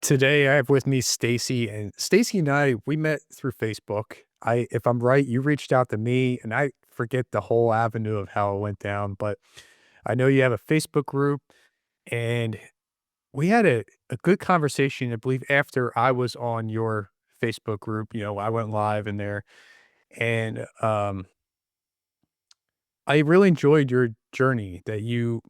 Today I have with me Stacy, and Stacy and I we met through Facebook. If I'm right, you reached out to me, and I forget the whole avenue of how it went down, but I know you have a Facebook group, and we had a good conversation. I believe after I was on your Facebook group, I went live in there, and I really enjoyed your journey that you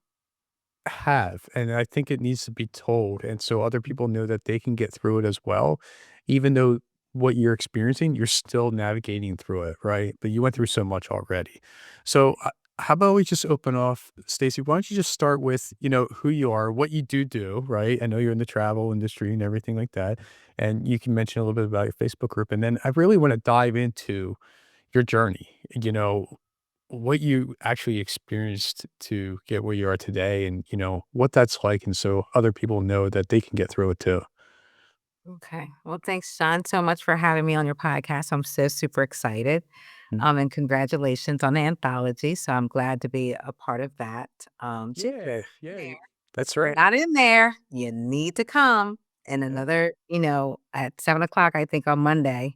have, and I think it needs to be told, and so other people know that they can get through it as well, even though what you're experiencing, you're still navigating through it, right? But you went through so much already. So, how about we just open off, Stacey? Why don't you just start with, who you are, what you do, right? I know you're in the travel industry and everything like that, and you can mention a little bit about your Facebook group, and then I really want to dive into your journey. What you actually experienced to get where you are today and, what that's like, and so other people know that they can get through it too. Okay. Well, thanks, Sean, so much for having me on your podcast. I'm so super excited. Mm. And congratulations on the anthology. So I'm glad to be a part of that. So Yeah, yeah, there. that's If you're right. not in there, you need to come. And Yeah, another, at 7 o'clock, I think on Monday,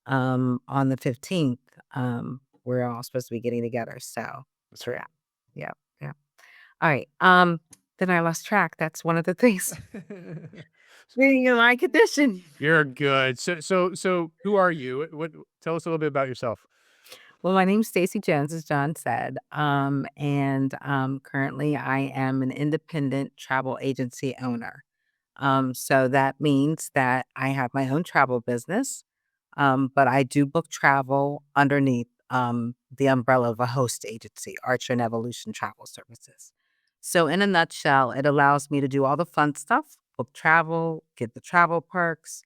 on the 15th, we're all supposed to be getting together. So that's right. yeah. Yeah. Yeah. All right. Then I lost track. That's one of the things being in my condition. You're good. So who are you? What tell us a little bit about yourself. Well, my name's Stacie Jones, as John said. And currently I am an independent travel agency owner. So that means that I have my own travel business, but I do book travel underneath the umbrella of a host agency, Archer and Evolution Travel Services. So, in a nutshell, it allows me to do all the fun stuff, book travel, get the travel perks,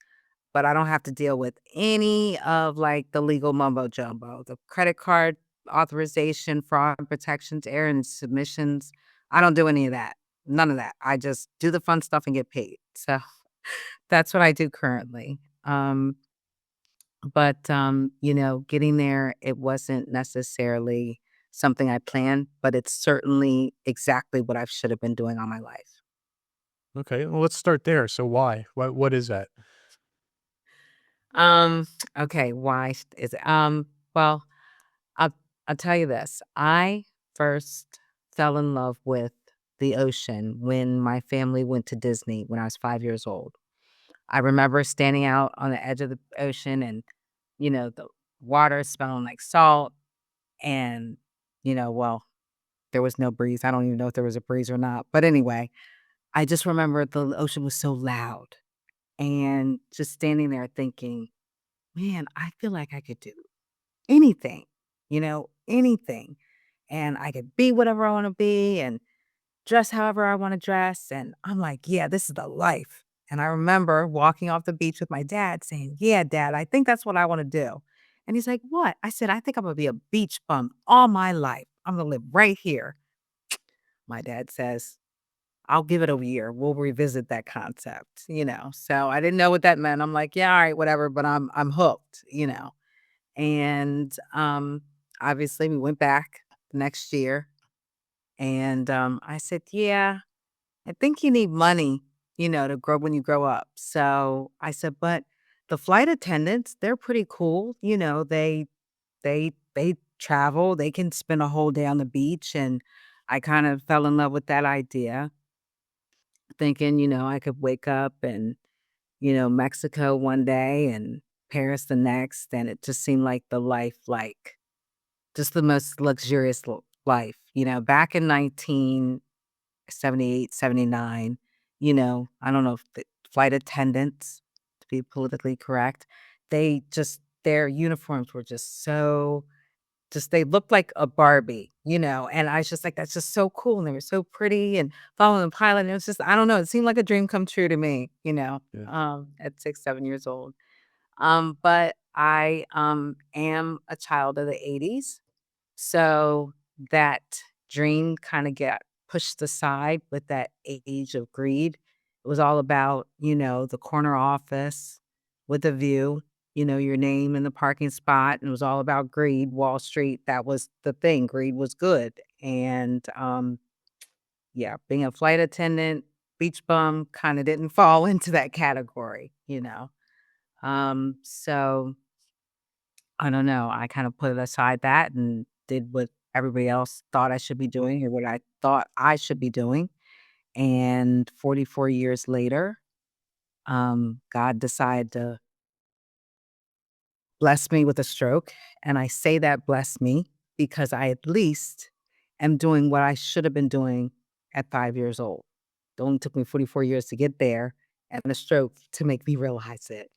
but I don't have to deal with any of, like, the legal mumbo jumbo, the credit card authorization, fraud protections, errand submissions. I don't do any of that. None of that. I just do the fun stuff and get paid. So, that's what I do currently. But getting there, it wasn't necessarily something I planned, but it's certainly exactly what I should have been doing all my life. Okay, well, let's start there. So why? What is that? Um, okay, why is it? Well, I'll I'll tell you this. I first fell in love with the ocean when my family went to Disney when I was 5 years old. I remember standing out on the edge of the ocean and, the water smelling like salt and, well, there was no breeze. I don't even know if there was a breeze or not. But anyway, I just remember the ocean was so loud and just standing there thinking, man, I feel like I could do anything, anything. And I could be whatever I want to be and dress however I want to dress. And I'm like, yeah, this is the life. And I remember walking off the beach with my dad saying, yeah, dad, I think that's what I want to do. And he's like, what? I said, I think I'm going to be a beach bum all my life. I'm going to live right here. My dad says, I'll give it a year. We'll revisit that concept. So I didn't know what that meant. I'm like, yeah, all right, whatever, but I'm hooked. And obviously we went back the next year and I said, yeah, I think you need money, to grow when you grow up. So I said, but the flight attendants, they're pretty cool. They travel, they can spend a whole day on the beach. And I kind of fell in love with that idea, thinking, I could wake up and, Mexico one day and Paris the next. And it just seemed like the life, like just the most luxurious life, back in 1978, 79. I don't know if the flight attendants, to be politically correct, their uniforms were just so just they looked like a Barbie, and I was just like, "That's just so cool," and they were so pretty and following the pilot, and it was just I don't know, it seemed like a dream come true to me, Yeah. at 6, 7 years old. But I, am a child of the '80s, so that dream kinda got pushed aside with that age of greed. It was all about, the corner office with a view, your name in the parking spot, and it was all about greed, Wall Street, that was the thing, greed was good, and, yeah, being a flight attendant, beach bum kinda didn't fall into that category, you know? So I don't know, I kind of put aside that and did what everybody else thought I should be doing or what I thought I should be doing, and 44 years later, God decided to bless me with a stroke, and I say that bless me because I at least am doing what I should have been doing at 5 years old. It only took me 44 years to get there and a stroke to make me realize it.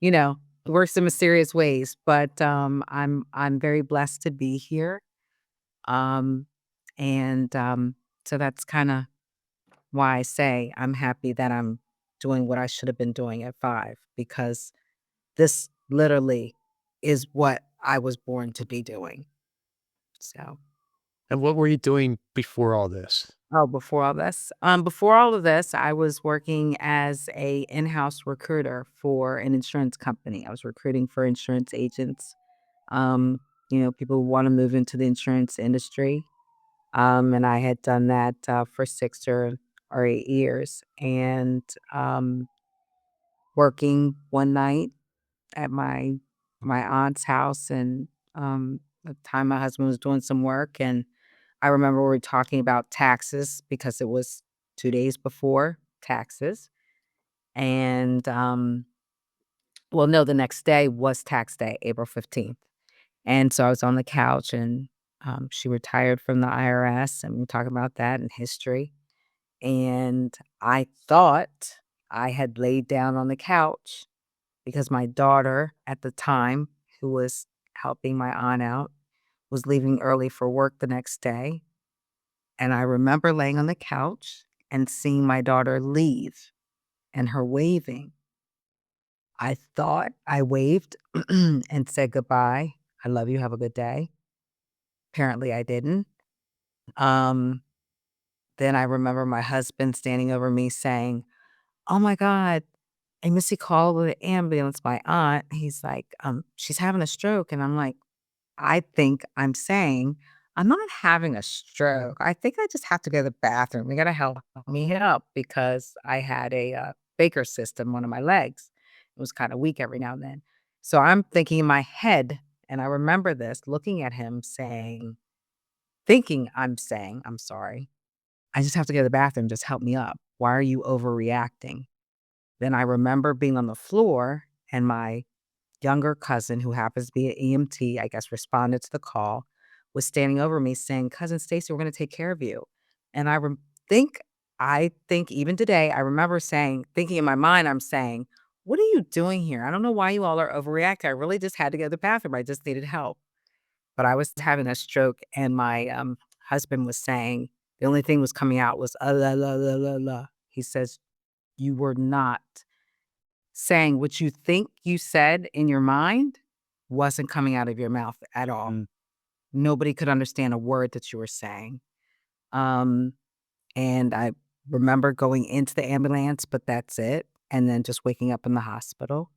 You know, it works in mysterious ways, but, I'm very blessed to be here, um, and, so that's kinda why I say I'm happy that I'm doing what I should have been doing at 5 because this literally is what I was born to be doing. So And what were you doing before all this? oh, before all of this, I was working as a in-house recruiter for an insurance company. I was recruiting for insurance agents, um, people who wanna move into the insurance industry, and I had done that, for 6 or 8 years, and, working one night at my aunt's house, and, the time my husband was doing some work, and I remember we were talking about taxes because it was 2 days before taxes, and, well, no, the next day was tax day, April 15th, and so I was on the couch, and, she retired from the IRS, and we were talking about that and history, and I thought I had laid down on the couch because my daughter at the time, who was helping my aunt out, was leaving early for work the next day, and I remember laying on the couch and seeing my daughter leave and her waving. I thought I waved and said goodbye. "I love you, have a good day." Apparently, I didn't. Um, then I remember my husband standing over me saying, "Oh my god, I missed a call with the ambulance, my aunt." He's like, "She's having a stroke." And I'm like, I think I'm saying, "I'm not having a stroke. I think I just have to go to the bathroom. You gotta help me up," because I had a, Baker cyst in one of my legs. It was kinda weak every now and then. So I'm thinking in my head, and I remember this, looking at him saying thinking I'm saying, "I'm sorry. I just have to go to the bathroom. Just help me up. Why are you overreacting?" Then I remember being on the floor and my younger cousin, who happens to be an EMT, I guess, responded to the call, was standing over me saying, "Cousin Stacie, we're gonna take care of you." And think I think even today, I remember saying thinking in my mind, I'm saying, "What are you doing here? I don't know why you all are overreacting. I really just had to go to the bathroom. I just needed help." But I was having a stroke, and my, husband was saying the only thing was coming out was, la, la, la, la, la." He says, "You were not saying what you think you said in your mind wasn't coming out of your mouth at all. Mm. Nobody could understand a word that you were saying." Um, and I remember going into the ambulance, but that's it, and then just waking up in the hospital.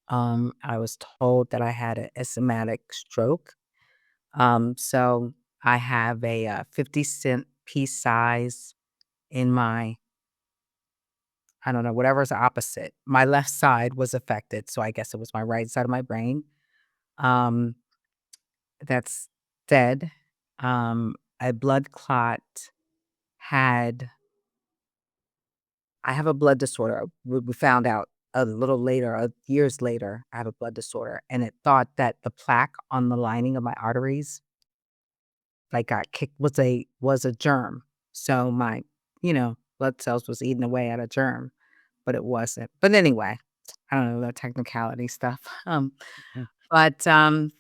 I was told that I had a ischemic stroke. So I have a, 50-cent piece size in my I don't know, whatever's opposite. My left side was affected, so I guess it was my right side of my brain. Um, that's dead. A blood clot had I have a blood disorder. We found out a little later, years later, I have a blood disorder, and it thought that the plaque on the lining of my arteries, like, got kicked was a germ. So my, blood cells was eating away at a germ, but it wasn't. But anyway, I don't know the technicality stuff. Mm. But,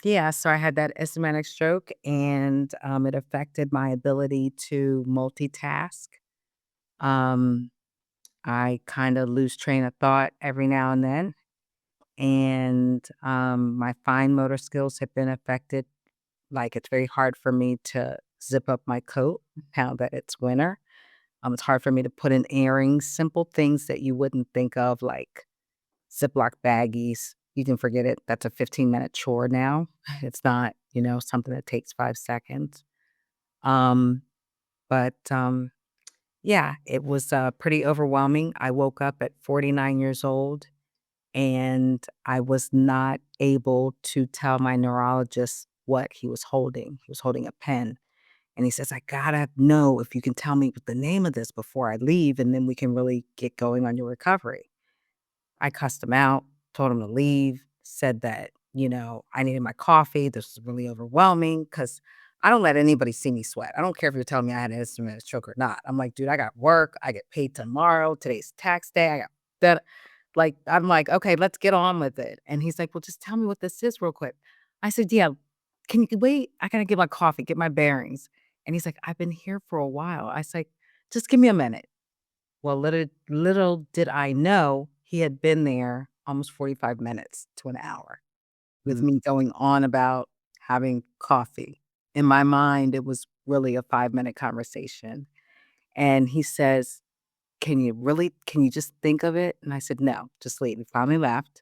yeah, so I had that ischemic stroke, and, it affected my ability to multitask. Um, I kinda lose train of thought every now and then, and, my fine motor skills have been affected. Like, it's very hard for me to zip up my coat now that it's winter. It's hard for me to put in earrings, simple things that you wouldn't think of, like Ziploc baggies, you can forget it. That's a 15-minute chore now. It's not, something that takes 5 seconds. Um, but, Yeah, it was, pretty overwhelming. I woke up at 49 years old, and I was not able to tell my neurologist what he was holding. He was holding a pen, and he says, "I gotta know if you can tell me the name of this before I leave, and then we can really get going on your recovery." I cussed him out, told him to leave, said that, I needed my coffee. This was really overwhelming because I don't let anybody see me sweat. I don't care if you're telling me I had an instrument stroke or not. I'm like, dude, I got work. I get paid tomorrow. Today's tax day. I got that. Like, I'm like, okay, let's get on with it. And he's like, well, just tell me what this is real quick. I said, yeah, can you wait? I gotta get my coffee, get my bearings. And he's like, I've been here for a while. I said, just give me a minute. Well, little did I know he had been there almost 45 minutes to an hour with Mm, me going on about having coffee. In my mind, it was really a 5-minute conversation. And he says, can you just think of it? And I said, no, just leave. He finally left,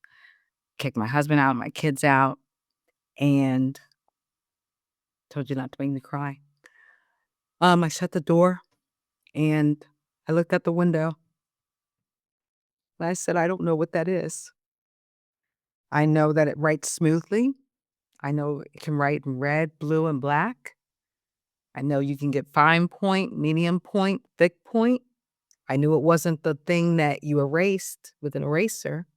kicked my husband out, my kids out, and told you not to make me cry. I shut the door and I looked out the window. And I said, I don't know what that is. I know that it writes smoothly. I know it can write in red, blue, and black. I know you can get fine point, medium point, thick point. I knew it wasn't the thing that you erased with an eraser,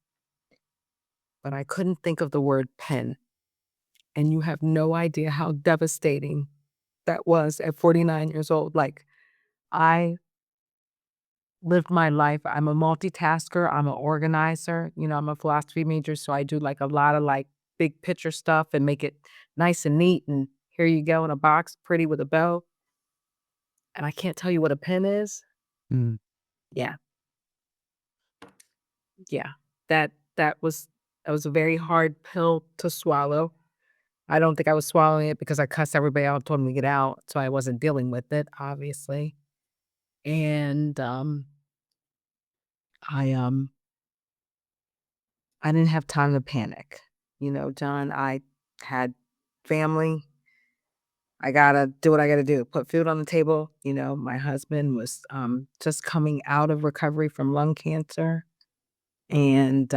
but I couldn't think of the word pen. And you have no idea how devastating that was at 49 years old. Like, I lived my life. I'm a multitasker. I'm an organizer. I'm a philosophy major, so I do like a lot of like big picture stuff and make it nice and neat. And here you go in a box, pretty with a bow. And I can't tell you what a pen is. mm, Yeah, yeah. That that was that was a very hard pill to swallow. I don't think I was swallowing it because I cussed everybody out, told them to get out, so I wasn't dealing with it, obviously. And I I didn't have time to panic. John, I had family. I gotta do what I gotta do. Put food on the table. My husband was just coming out of recovery from lung cancer. And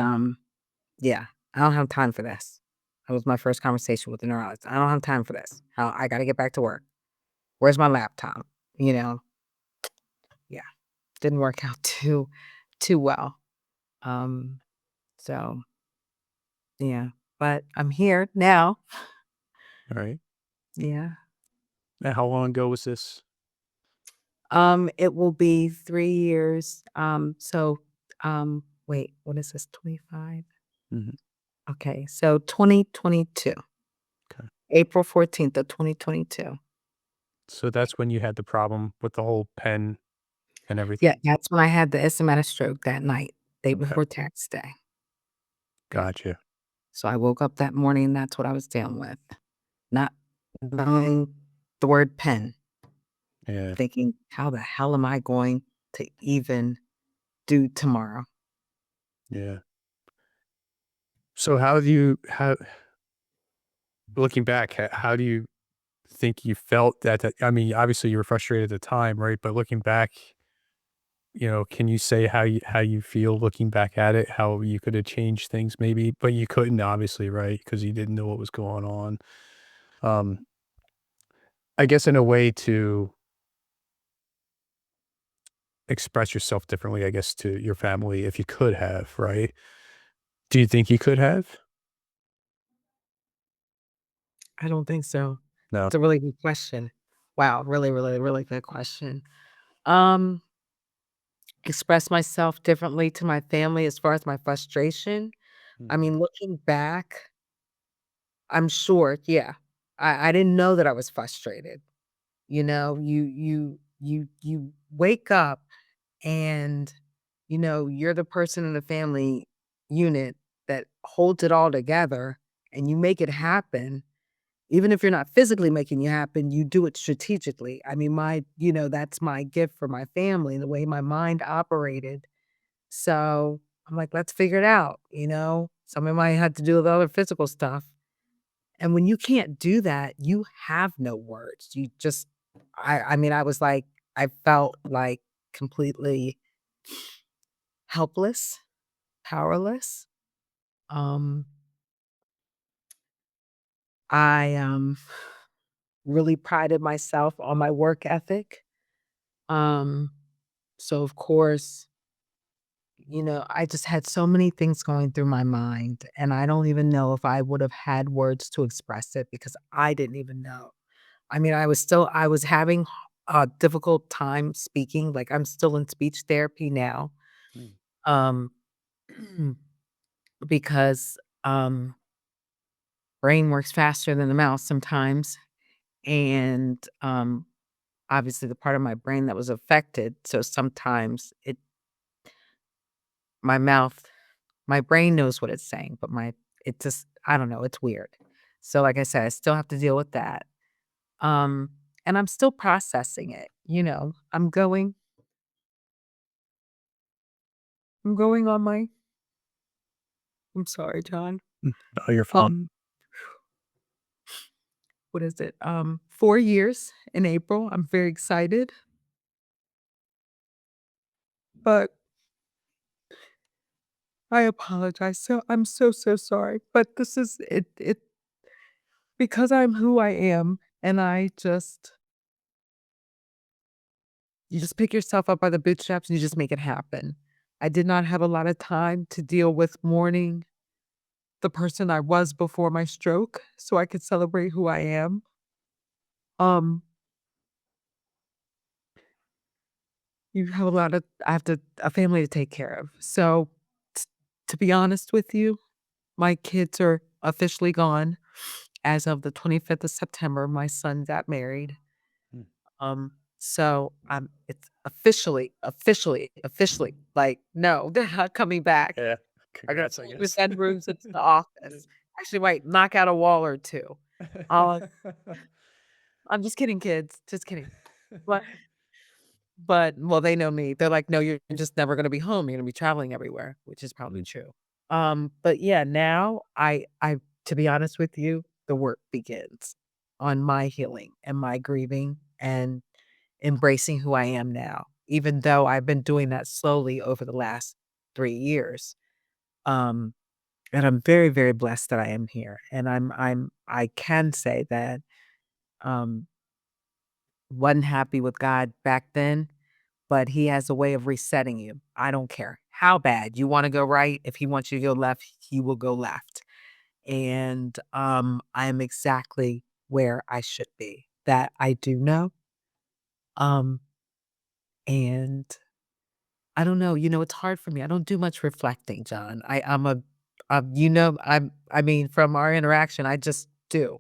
yeah, I don't have time for this. That was my first conversation with the neurologist. I don't have time for this. I gotta get back to work. Where's my laptop? You know, yeah, didn't work out too well. Um, so yeah, but I'm here now. all right. Yeah. And how long ago was this? It will be 3 years. Wait, what is this? 25? Mhm, Okay, so 2022, okay. April 14th of 2022. So that's when you had the problem with the whole pen and Yeah, everything? that's when I had the asthmatic stroke that night, day Okay, before tax day. Yeah. gotcha. So I woke up that morning, that's what I was dealing with. Not knowing the word pen, Yeah, thinking, how the hell am I going to even do tomorrow? yeah. So how looking back, how do you think you felt that I mean, obviously, you were frustrated at the time, right? But looking back, can you say how you feel looking back at it? How you could have changed things maybe, but you couldn't obviously, right? Because you didn't know what was going on. Um, I guess in a way to express yourself differently, I guess, to your family if you could have, right? Do you think you could have? I don't think so. No. It's a really good question. Wow, really, really, really good question. Um, express myself differently to my family as far as my frustration. I Mhm. mean, looking back, I'm sure, yeah. I didn't know that I was frustrated. You wake up and you're the person in the family unit that holds it all together and you make it happen. Even if you're not physically making it happen, you do it strategically. I mean, that's my gift for my family, the way my mind operated. So I'm like, let's figure it out. Somebody might have to do with other physical stuff. And when you can't do that, you have no words. I mean, I was like, I felt like completely helpless, powerless. Um, I really prided myself on my work ethic. Um, so of course, I just had so many things going through my mind, and I don't even know if I would have had words to express it because I didn't even know. I mean, I was having a difficult time speaking, like, I'm still in speech therapy now, Mm. um, because, brain works faster than the mouth sometimes, and, obviously, the part of my brain that was affected, so sometimes my mouth my brain knows what it's saying, but it just I don't know, it's weird. So, like I said, I still have to deal with that, um, and I'm still processing it, I'm going on my I'm sorry, John. Mm. Oh, you're fine. Um, what is it? 4 years in April. I'm very excited, but I apologize. I'm so, so sorry, but this is it because I'm who I am, and you just pick yourself up by the bootstraps and you just make it happen. I did not have a lot of time to deal with mourning the person I was before my stroke so I could celebrate who I am. Um, you have I have a family to take care of. So, t to be honest with you, my kids are officially gone. As of the 25th of September, my son got married. Mm. So it's officially, like, no, they're not coming back. Yeah. I gotta Congrats, I move guess. Zen rooms into the office. Actually, might knock out a wall or 2. Uh, I'm just kidding, kids, just kidding. But well, they know me. They're like, "No, you're just never gonna be home. You're gonna be traveling everywhere," which is probably true. But yeah, now to be honest with you, the work begins on my healing and my grieving and embracing who I am now, even though I've been doing that slowly over the last 3 years. Um, and I'm very, very blessed that I am here. And I can say that, um, wasn't happy with God back then, but he has a way of resetting you. I don't care how bad you wanna go right. If he wants you to go left, he will go left. And, I am exactly where I should be. That I do know. Um, and I don't know, it's hard for me. I don't do much reflecting, John. I'm a I mean, from our interaction, I just do.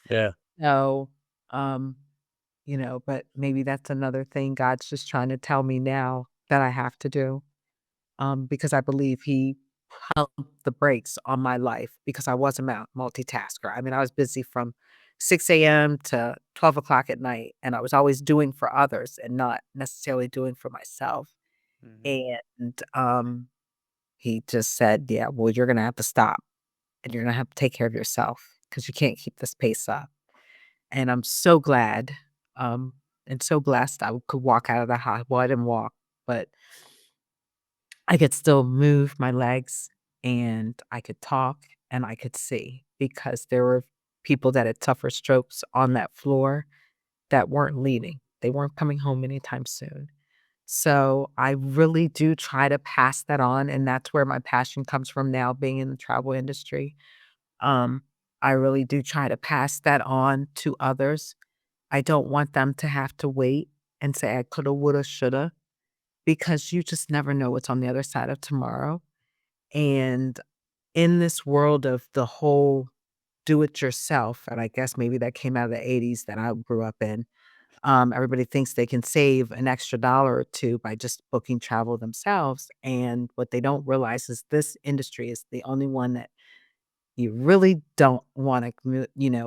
Yeah. So, um, but maybe that's another thing God's just trying to tell me now that I have to do. Because I believe he held the brakes on my life because I was a multitasker. I mean, I was busy from 6 a.m. to 12 o'clock at night, and I was always doing for others and not necessarily doing for myself. Mhm. And he just said, "Yeah, well, you're gonna have to stop and you're gonna have to take care of yourself because you can't keep this pace up." And I'm so glad and so blessed I could walk out of the house. Well, I didn't walk, but I could still move my legs and I could talk and I could see because there were people that had suffered strokes on that floor that weren't leaving. They weren't coming home anytime soon. So I really do try to pass that on, and that's where my passion comes from now being in the travel industry. Um, I really do try to pass that on to others. I don't want them to have to wait and say, "I coulda, woulda, shoulda," because you just never know what's on the other side of tomorrow. And in this world of the whole do it yourself, and I guess maybe that came out of the '80s that I grew up in, everybody thinks they can save an extra dollar or 2 by just booking travel themselves, and what they don't realize is this industry is the only one that you really don't wanna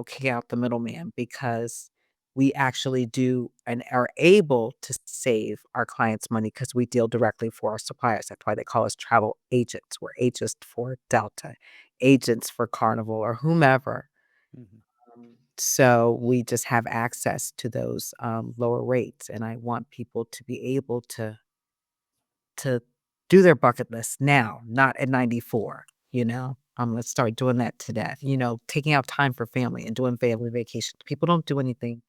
kick out the middleman because we actually do and are able to save our clients money because we deal directly for our suppliers. That's why they call us travel agents. We're agents for Delta, agents for Carnival, or whomever. Mhm. So we just have access to those, lower rates, and I want people to be able to to do their bucket list now, not at 94, you know? I'm gonna start doing that today, you know, taking out time for family and doing family vacations. People don't do anything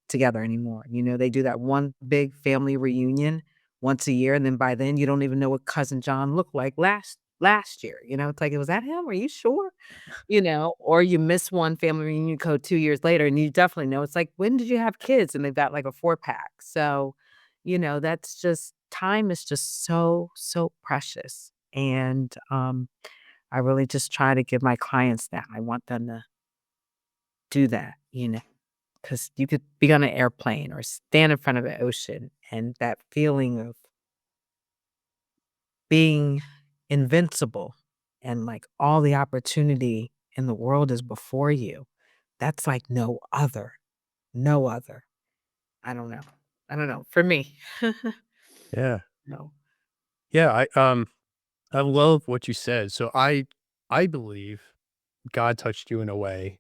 together anymore. You know, they do that one big family reunion once a year, and then by then you don't even know what cousin John looked like last year. You know, it's like, was that him? Are you sure? You know, or you miss one family reunion code 2 years later, and you definitely know. It's like, when did you have kids? And they've got like a 4 pack. So, you know, that's just time is just so precious. And I really just try to give my clients that. I want them to do that, you know. 'Cause you could be on an airplane or stand in front of the ocean, and that feeling of being invincible and, like, all the opportunity in the world is before you, that's like no other, no other. I don't know. I don't know, for me. Yeah. No. Yeah, I love what you said. So I believe God touched you in a way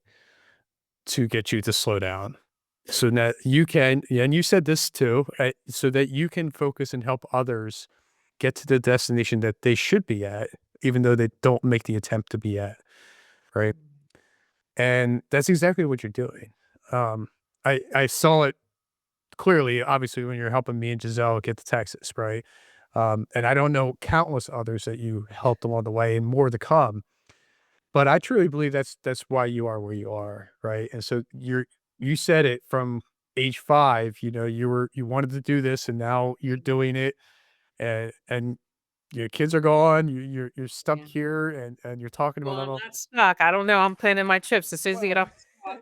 to get you to slow down so that you can, yeah, and you said this too, so that you can focus and help others get to the destination that they should be at, even though they don't make the attempt to be at, right? And that's exactly what you're doing. Um, I saw it clearly, obviously, when you're helping me and Giselle get to Texas, right? And I don't know countless others that you helped along the way and more to come. But I truly believe that's why you are where you are, right? And so you said it from age 5, you know, you wanted to do this and now you're doing it and your kids are gone, you're stuck Yeah. here and you're talking Well, about I'm all. not stuck. I don't know. I'm planning my trips as soon as you get off.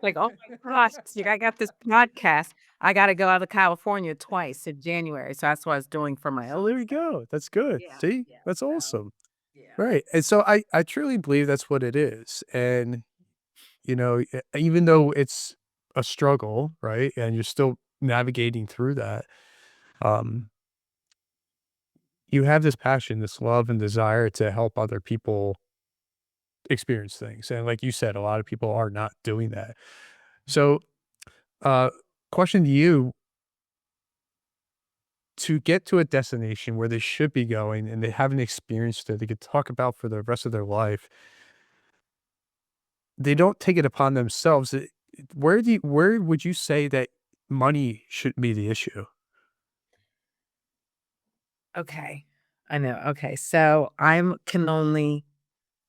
Like, oh my gosh, see, I got this podcast. I got to go out to California twice in January. So that's what I was doing for my Oh, own. there you go. That's good. Yeah. See? Yeah. That's So, awesome. yeah. Right. And so I truly believe that's what it is. And you know, even though it's a struggle, right? And you're still navigating through that, um, you have this passion, this love and desire to help other people experience things. And like you said, a lot of people are not doing that. So, uh, question to you, to get to a destination where they should be going and they haven't experienced it, they could talk about for the rest of their life, they don't take it upon themselves. Where would you say that money should be the issue? Okay. I know. Okay. So I can only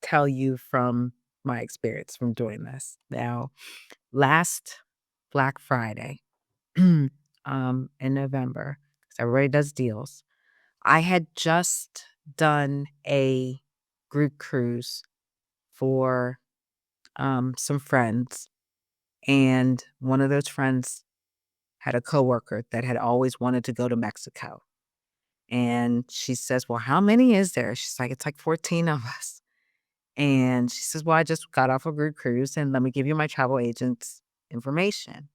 tell you from my experience from doing this. Now, last Black Friday, in November, because everybody does deals, I had just done a group cruise for some friends, and one of those friends had a coworker that had always wanted to go to Mexico. And she says, "Well, how many is there?" She's like, "It's like 14 of us." And she says, "Well, I just got off a group cruise and let me give you my travel agent's information."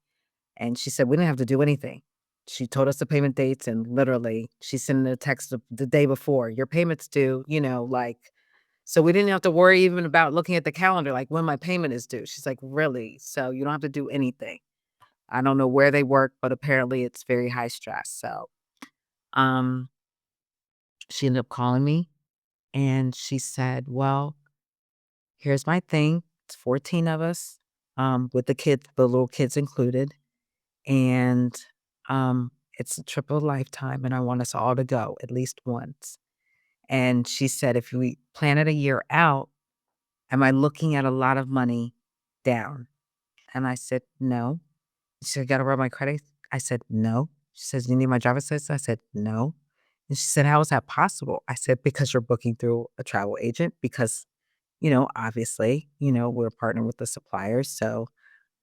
And she said, "We didn't have to do anything." She told us the payment dates and literally she sent a text the day before, "Your payment's due," you know, like, so we didn't have to worry even about looking at the calendar, like when my payment is due. She's like, "Really? So you don't have to do anything." I don't know where they work, but apparently it's very high stress. So, um, she ended up calling me and she said, "Well, here's my thing. It's 14 of us, with the kids, the little kids included. And it's a trip of a lifetime, and I want us all to go at least once." And she said, "If we plan it a year out, am I looking at a lot of money down?" And I said, "No." She said, "Gotta run my credit." I said, "No." She says, "You need my driver's license?" I said, "No." And she said, "How is that possible?" I said, "Because you're booking through a travel agent, because, you know, obviously, you know, we're partnered with the suppliers. So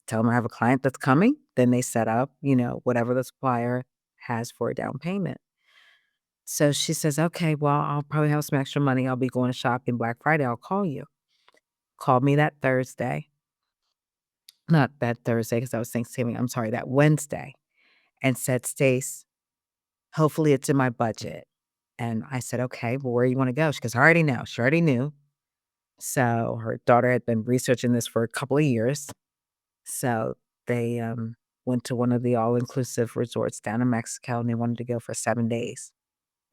tell them I have a client that's coming." Then they set up, you know, whatever the supplier has for a down payment. So she says, "Okay, well, I'll probably have some extra money. I'll be going shopping Black Friday. I'll call you." Called me that Thursday. Not that Thursday because that was Thanksgiving. I'm sorry, that Wednesday, and said, "Stace, hopefully it's in my budget." And I said, "Okay, well, where you want to go?" She goes, "I already know." She already knew. So her daughter had been researching this for a couple of years. So they went to one of the all inclusive resorts down in Mexico and they wanted to go for 7 days.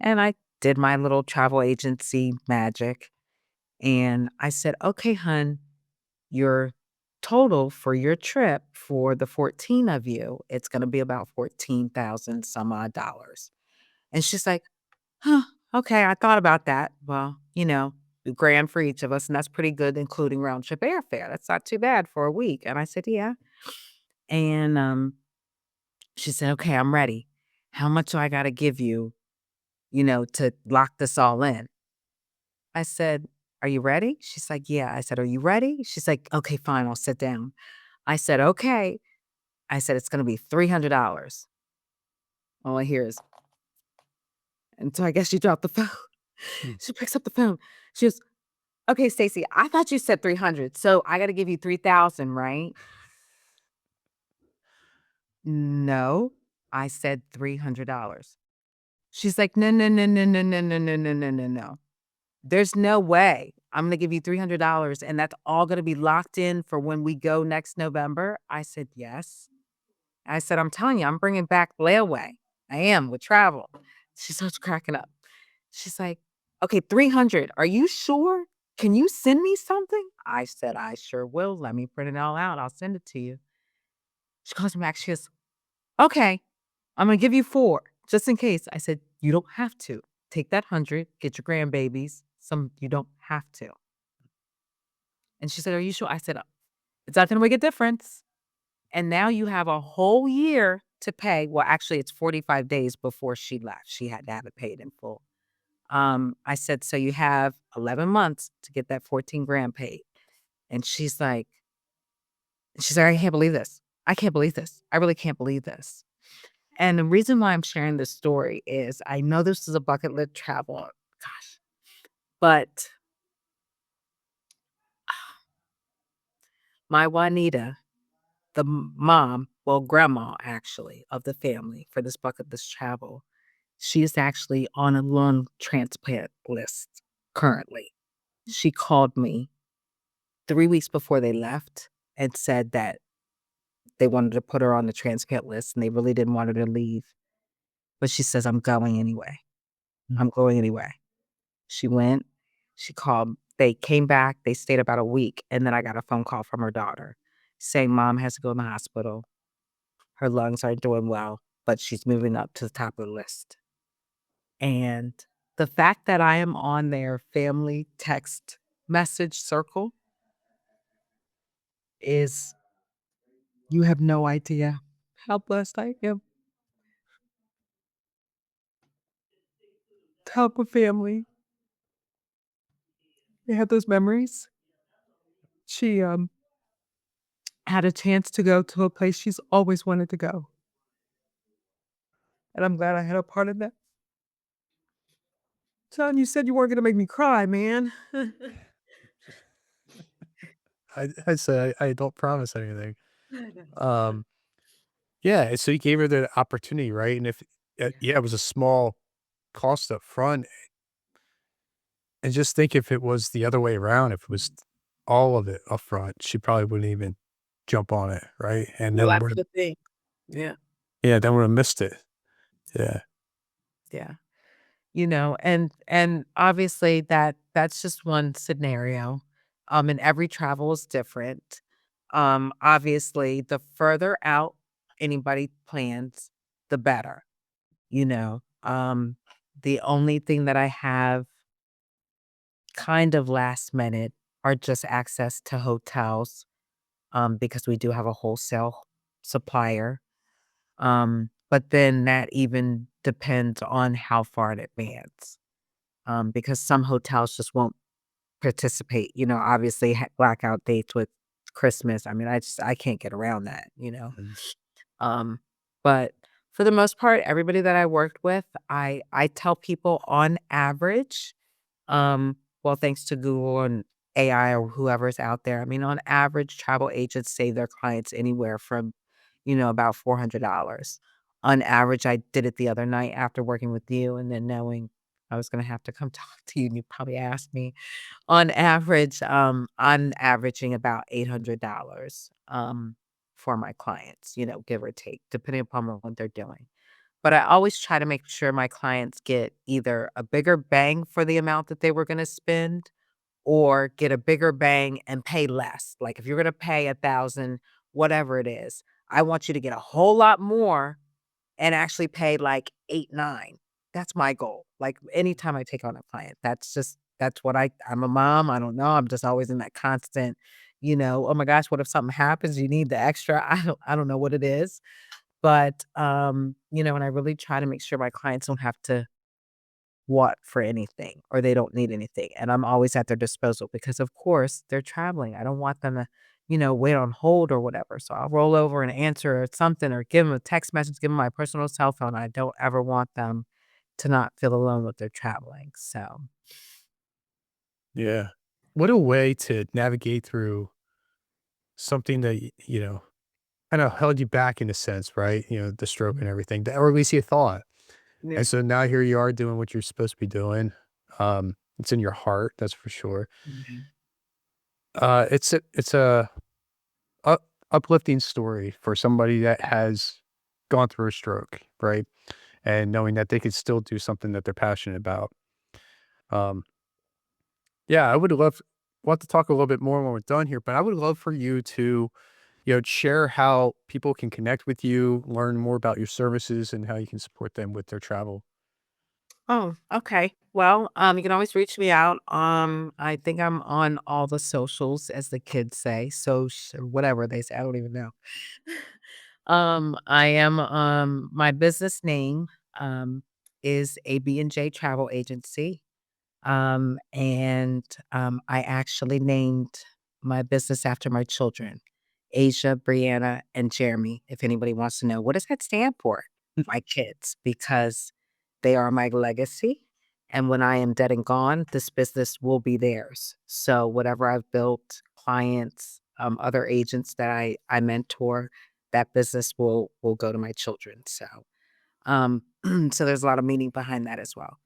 And I did my little travel agency magic, and I said, "Okay, hun, your total for your trip for the 14 of you, it's gonna be about 14,000 some odd dollars." And she's like, "Huh, okay, I thought about that. Well, a grand for each of us, and that's pretty good, including round trip airfare. That's not too bad for a week." And I said, "Yeah." And she said, "Okay, I'm ready. How much do I gotta give you, to lock this all in?" I said, "Are you ready?" She's like, "Yeah." I said, "Are you ready?" She's like, "Okay, fine, I'll sit down." I said, "Okay." I said, "It's gonna be $300." All I hear is, and so I guess she dropped the phone. Mm. She picks up the phone. She goes, "Okay, Stacie, I thought you said 300, so I gotta give you 3,000, right?" "No, I said $300." She's like, "No, no, no, no, no, no, no, no, no, no, no, no. There's no way I'm gonna give you $300 and that's all gonna be locked in for when we go next November." I said, "Yes." I said, "I'm telling you, I'm bringing back layaway. I am with travel." She starts cracking up. She's like, "Okay, 300. Are you sure? Can you send me something?" I said, "I sure will. Let me print it all out. I'll send it to you." She calls me back. She goes, "Okay, I'm gonna give you 4 just in case." I said, "You don't have to. Take that 100, get your grandbabies. You don't have to." And she said, "Are you sure?" I said, "It's not gonna make a difference. And now you have a whole year to pay." Well, actually, it's 45 days before she left. She had to have it paid in full. I said, "So you have 11 months to get that 14 grand paid." And she's like, "I can't believe this. I can't believe this. I really can't believe this." And the reason why I'm sharing this story is I know this is a bucket list travel, gosh, but my Juanita, the mom, well, grandma actually of the family for this bucket list travel, she is actually on a lung transplant list currently. She called me 3 weeks before they left and said that they wanted to put her on the transplant list and they really didn't want her to leave. But she says, "I'm going anyway. Mm. I'm going anyway." She went, she called, they came back, they stayed about a week, and then I got a phone call from her daughter saying mom has to go in the hospital. Her lungs aren't doing well, but she's moving up to the top of the list. And the fact that I am on their family text message circle is, you have no idea how blessed I am to help a family. They have those memories. She had a chance to go to a place she's always wanted to go. And I'm glad I had a part of that. Son, you said you weren't gonna make me cry, man. I said I don't promise anything. Um, yeah, so you gave her the opportunity, right? And if yeah, it was a small cost up front, and just think if it was the other way around, if it was all of it upfront, she probably wouldn't even jump on it, right? And Well, then that's would the thing. Yeah, yeah, then would have missed it. Yeah. yeah. And obviously that's just one scenario. And every travel is different. Obviously, the further out anybody plans, the better, you know. The only thing that I have kind of last minute are just access to hotels, because we do have a wholesale supplier. But then that even depends on how far in advance, because some hotels just won't participate. Obviously, blackout dates with Christmas. I mean, I can't get around that. Mhm. Um, but for the most part, everybody that I worked with, I tell people on average, well, thanks to Google and AI or whoever's out there, I mean, on average, travel agents save their clients anywhere from, about $400. On average, I did it the other night after working with you and then knowing I was gonna have to come talk to you, and you probably asked me. On average, I'm averaging about $800, for my clients, give or take, depending upon what they're doing. but I always try to make sure my clients get either a bigger bang for the amount that they were gonna spend or get a bigger bang and pay less. Like, if you're gonna pay 1,000, whatever it is, I want you to get a whole lot more and actually pay like 8, 9. That's my goal. Like, anytime I take on a client, that's what I'm a mom, I don't know, I'm just always in that constant, "Oh my gosh, what if something happens? You need the extra." I don't know what it is, but, and I really try to make sure my clients don't have to want for anything or they don't need anything, and I'm always at their disposal because, of course, they're traveling. I don't want them to, wait on hold or whatever, so I'll roll over and answer or something or give them a text message, give them my personal cell phone. I don't ever want them to not feel alone with their traveling, so Yeah. What a way to navigate through something that, kinda held you back in a sense, right? The stroke Mhm. and everything, or at least you thought. Yeah. And so now here you are doing what you're supposed to be doing. It's in your heart, that's for sure. Mhm. It's a uplifting story for somebody that has gone through a stroke, right? And knowing that they could still do something that they're passionate about. Um, yeah, I would love want to talk a little bit more when we're done here, but I would love for you to, share how people can connect with you, learn more about your services, and how you can support them with their travel. Oh, okay. Well, you can always reach me out. I think I'm on all the socials, as the kids say, so whatever they say. I don't even know. I am. My business name is AB&J Travel Agency. I actually named my business after my children, Asia, Brianna, and Jeremy. If anybody wants to know, what does that stand for? My kids, because they are my legacy. And when I am dead and gone, this business will be theirs. So whatever I've built, clients, other agents that I mentor, that business will go to my children. Um, so there's a lot of meaning behind that as well.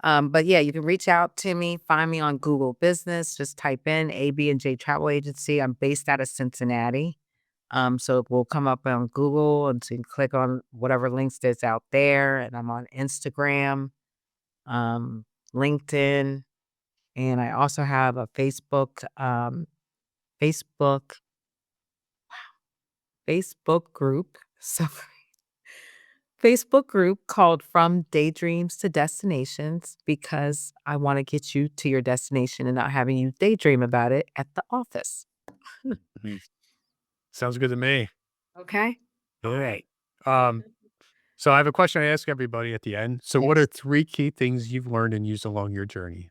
But yeah, you can reach out to me, find me on Google Business, just type in AB&J Travel Agency. I'm based out of Cincinnati. So it will come up on Google and so you can click on whatever links there's out there. And I'm on Instagram, um, LinkedIn, and I also have a Facebook, Facebook group. So Facebook group called From Daydreams to Destinations because I want to get you to your destination and not having you daydream about it at the office. Mhm. Sounds good to me. Okay. All right. Um, so I have a question I ask everybody at the end. So what are Yes. three key things you've learned and used along your journey?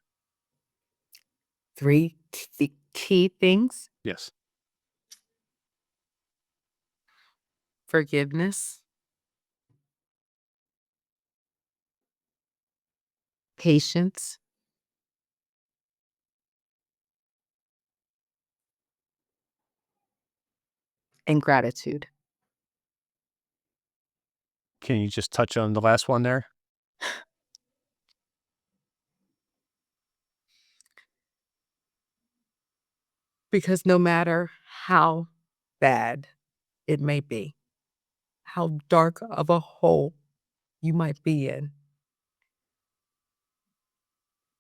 Three key things: Yes. forgiveness, patience, and gratitude. Can you just touch on the last one there? Because no matter how bad it may be, how dark of a hole you might be in,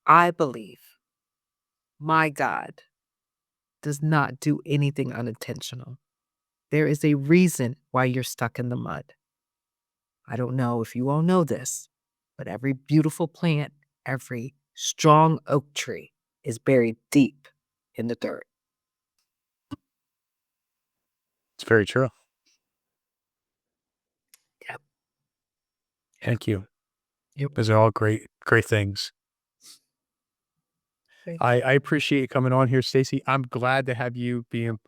I believe my God does not do anything unintentional. There is a reason why you're stuck in the mud. I don't know if you all know this, but every beautiful plant, every strong oak tree is buried deep in the dirt. It's very true. Yep. Yep. Thank you. You're Those are welcome. all great, great things. Thank I appreciate you coming on here, Stacy. I'm glad to have you being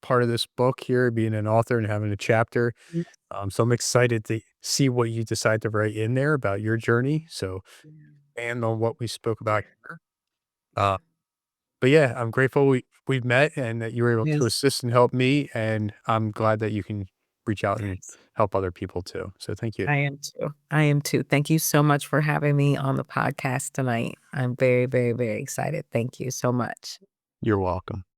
part of this book here, being an author and having a chapter. you. So I'm excited to see what you decide to write in there about your journey. So, Yeah. and on what we spoke about here. Yeah. Uh, but yeah, I'm grateful we've met and that you were able to Yes. assist and help me. And I'm glad that you can reach out and Yes. help other people too. So thank you. I am too. I am too. Thank you so much for having me on the podcast tonight. I'm very, very, very excited. Thank you so much. You're welcome.